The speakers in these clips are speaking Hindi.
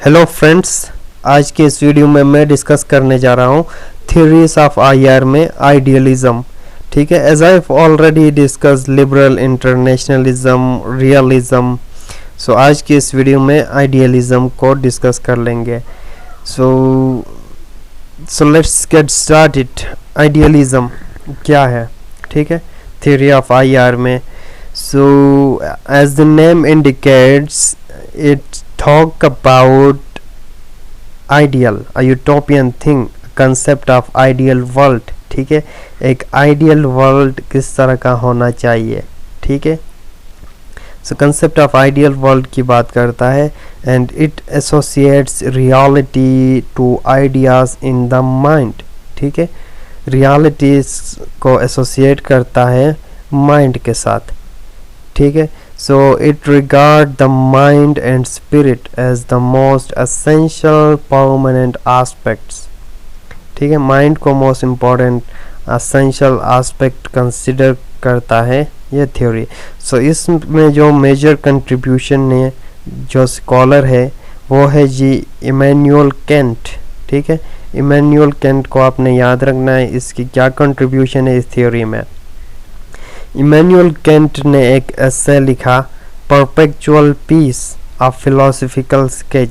हेलो फ्रेंड्स, आज के इस वीडियो में मैं डिस्कस करने जा रहा हूँ थ्योरीज ऑफ आईआर में आइडियलिज्म। ठीक है, as I already discuss liberal, internationalism, realism. So आज के इस वीडियो में आइडियलिज्म को डिस्कस कर लेंगे। So let's get started. Idealism क्या है? ठीक है, थ्योरी ऑफ आईआर में। So as the name indicates, it talk about ideal, a utopian thing, concept of ideal world। ठीक है, एक आइडियल वर्ल्ड किस तरह का होना चाहिए। ठीक है, so concept of ideal world की बात करता है and it associates reality to ideas in the mind. ठीक है, रियलिटीज को एसोसिएट करता है माइंड के साथ। ठीक है, so it regard the mind and spirit as the most essential permanent aspects। ठीक है, माइंड को most important essential aspect consider करता है ये थ्योरी। सो इसमें जो मेजर कंट्रीब्यूशन ने जो स्कॉलर है वो है जी इमैनुअल कैंट। ठीक है, इमैनुअल कैंट को आपने याद रखना है, इसकी क्या कंट्रीब्यूशन है इस थ्योरी में। इमैनुअल कैंट ने एक एसे लिखा, perpetual peace, a philosophical sketch.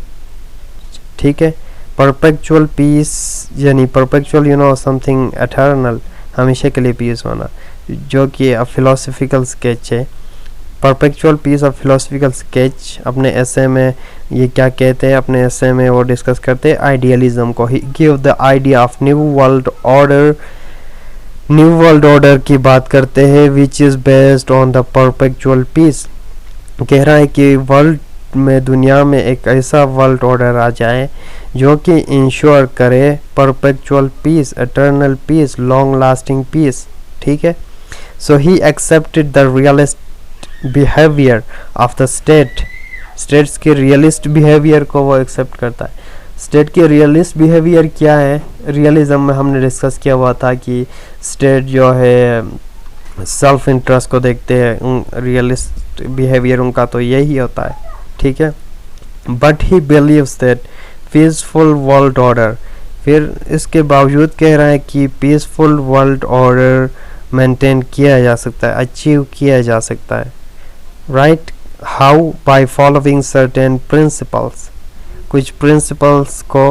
ठीक है, परपेचुअल पीस यानी परपेचुअल समथिंग एटर्नल, हमेशा के लिए पीस होना, जो कि अ फिलोसफिकल स्केच है। Perpetual peace of philosophical sketch अपने एसे में ये क्या कहते हैं, अपने एसे में वो डिस्कस करते हैं आइडियलिज्म को। He give the idea of new world order, new world order की बात करते हैं which is based on the perpetual peace. कह रहा है कि वर्ल्ड में, दुनिया में एक ऐसा वर्ल्ड ऑर्डर आ जाए जो कि इंश्योर करे perpetual peace, eternal peace, long lasting peace. ठीक है, so he accepted the realist behaviour of the state. States के रियलिस्ट बिहेवियर को वो एक्सेप्ट करता है। स्टेट के रियलिस्ट बिहेवियर क्या है? रियलिज्म में हमने डिस्कस किया हुआ था कि स्टेट जो है सेल्फ इंटरेस्ट को देखते हैं, रियलिस्ट बिहेवियर उनका तो यही होता है। ठीक है, but he believes that peaceful world order, फिर इसके बावजूद कह रहा है कि पीसफुल वर्ल्ड ऑर्डर मेंटेन किया जा सकता है, अचीव किया जा सकता है। Right, how? By following certain principles, कुछ प्रिंसिपल्स को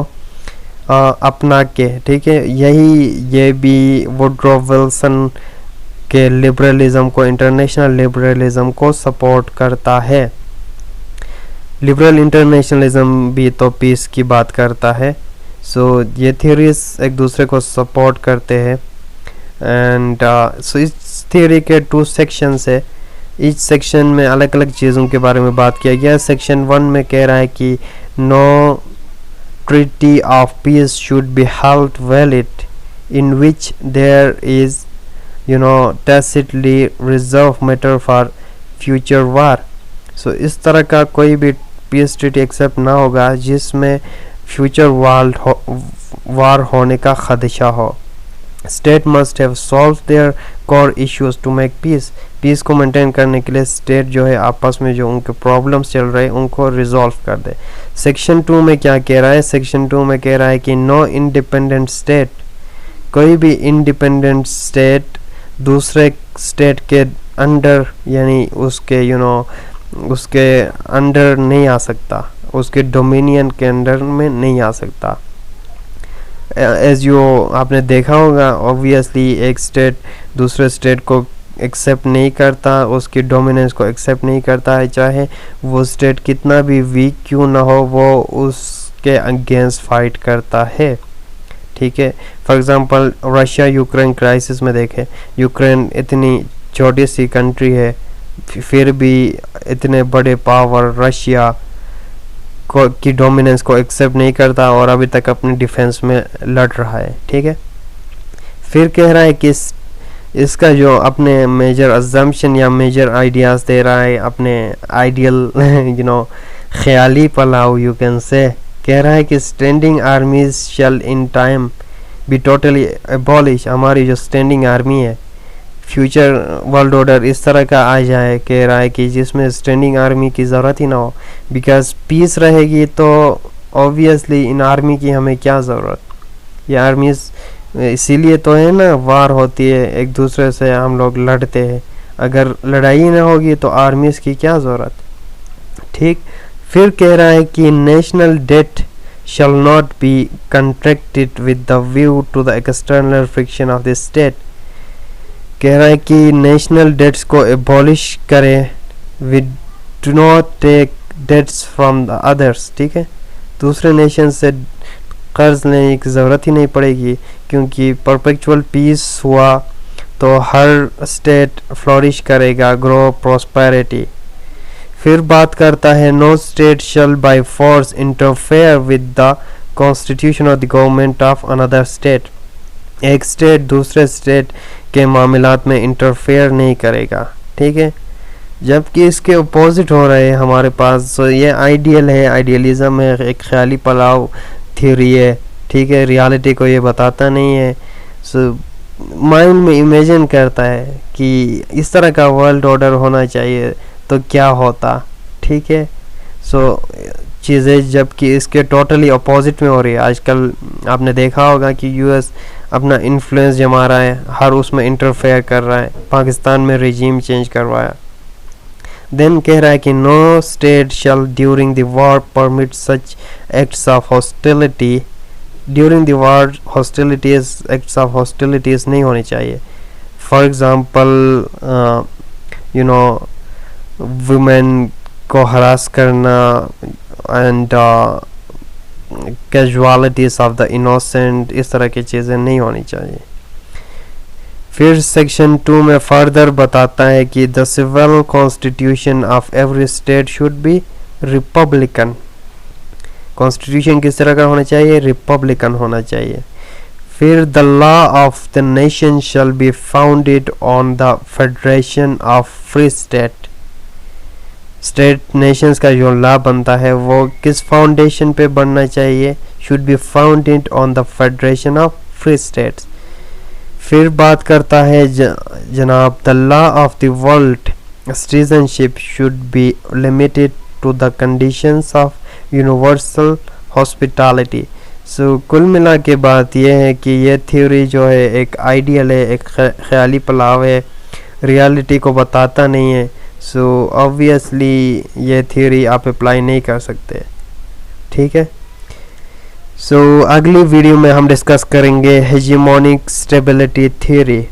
अपना के। ठीक है, ये भी वुड्रो विल्सन के लिबरलिज्म को, इंटरनेशनल लिबरलिज्म को सपोर्ट करता है। लिबरल इंटरनेशनलिज्म भी तो पीस की बात करता है। सो ये थ्योरीज एक दूसरे को सपोर्ट करते हैं एंड सो इस थ्योरी के 2 सेक्शंस है। इस सेक्शन में अलग अलग चीज़ों के बारे में बात किया गया। सेक्शन 1 में कह रहा है कि no treaty of peace should be held valid in which there is tacitly reserve matter for future war. So इस तरह का कोई भी पीस ट्रीटी एक्सेप्ट ना होगा जिसमें फ्यूचर वार होने का खदशा हो। State must have solve their core issues to make peace. Peace को मेंटेन करने के लिए स्टेट जो है आपस में जो उनके प्रॉब्लम्स चल रहे हैं उनको रिजॉल्व कर दे। सेक्शन 2 में क्या कह रहा है? सेक्शन 2 में कह रहा है कि नो इंडिपेंडेंट स्टेट, कोई भी इंडिपेंडेंट स्टेट दूसरे स्टेट के अंडर यानी उसके उसके अंडर नहीं आ सकता, उसके डोमिनियन के अंडर में नहीं आ सकता। एज यू आपने देखा होगा, ऑब्वियसली एक स्टेट दूसरे स्टेट को एक्सेप्ट नहीं करता, उसकी डोमिनेंस को एक्सेप्ट नहीं करता है, चाहे वो स्टेट कितना भी वीक क्यों ना हो, वो उसके अगेंस्ट फाइट करता है। ठीक है, for example Russia Ukraine crisis में देखें, यूक्रेन इतनी छोटी सी कंट्री है, फिर भी इतने बड़े पावर रशिया की डोमिनेंस को एक्सेप्ट नहीं करता और अभी तक अपनी डिफेंस में लड़ रहा है। ठीक है, फिर कह रहा है कि इसका जो अपने मेजर अजम्पशन या मेजर आइडियाज दे रहा है, अपने आइडियल ख्याली पलाव यू कैन से। कह रहा है कि standing armies shall in time be totally abolish. हमारी जो स्टैंडिंग आर्मी है, फ्यूचर वर्ल्ड ऑर्डर इस तरह का आ जाए, कह रहा है कि जिसमें स्टैंडिंग आर्मी की ज़रूरत ही ना हो, बिकॉज पीस रहेगी तो ऑब्वियसली इन आर्मी की हमें क्या ज़रूरत, ये आर्मी इसीलिए तो है ना, वार होती है, एक दूसरे से हम लोग लड़ते हैं, अगर लड़ाई ना होगी तो आर्मीज़ की क्या ज़रूरत। ठीक, फिर कह रहा है कि national debt shall not be contracted with the view to the external friction of the state। कह रहा है कि नेशनल डेट्स को एबॉलिश करें, we do not take debts from the others। ठीक है, दूसरे नेशन से कर्ज लेने की ज़रूरत ही नहीं पड़ेगी, क्योंकि परपेचुअल पीस हुआ तो हर स्टेट फ्लोरिश करेगा, ग्रो प्रॉस्पेरिटी। फिर बात करता है no state shall by force interfere with the constitution of the government of another state. एक स्टेट दूसरे स्टेट के मामलात में इंटरफेयर नहीं करेगा। ठीक है, जबकि इसके अपोजिट हो रहे हैं हमारे पास। तो ये आइडियल है, आइडियलिज्म है, एक ख्याली पलाव थ्योरी है। ठीक है, रियलिटी को ये बताता नहीं है। सो माइंड में इमेजिन करता है कि इस तरह का वर्ल्ड ऑर्डर होना चाहिए तो क्या होता। ठीक है, सो चीज़ें जबकि इसके टोटली अपोजिट में हो रही है। आजकल आपने देखा होगा कि यूएस अपना इन्फ्लुएंस जमा रहा है, हर उसमें इंटरफेयर कर रहा है, पाकिस्तान में रिजीम चेंज करवाया। देन कह रहा है कि no state shall during the war permit such acts of hostility. During the war hostilities, acts of hostilities नहीं होनी चाहिए। For example you know women को हरास करना and casualties of the innocent, इस तरह की चीज़ें नहीं होनी चाहिए। फिर सेक्शन 2 में फर्दर बताता है कि the civil constitution of every state should be republican. Constitution किस तरह का होना चाहिए? रिपब्लिकन होना चाहिए। फिर the law of the nation shall be founded on the federation of free state. State nations का जो लॉ बनता है वो किस फाउंडेशन पे बनना चाहिए? Should be founded on the federation of free states. फिर बात करता है जनाब the law of the world citizenship should be limited to the conditions of universal hospitality. So कुल मिला के बात यह है कि ये थ्योरी जो है एक आइडियल है, एक ख्याली पलाव है, रियलिटी को बताता नहीं है। सो ऑब्वियसली ये थ्योरी आप अप्लाई नहीं कर सकते। ठीक है, सो अगली वीडियो में हम डिस्कस करेंगे hegemonic stability theory.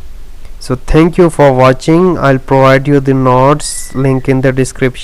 So thank you for watching. I will provide you the notes link in the description.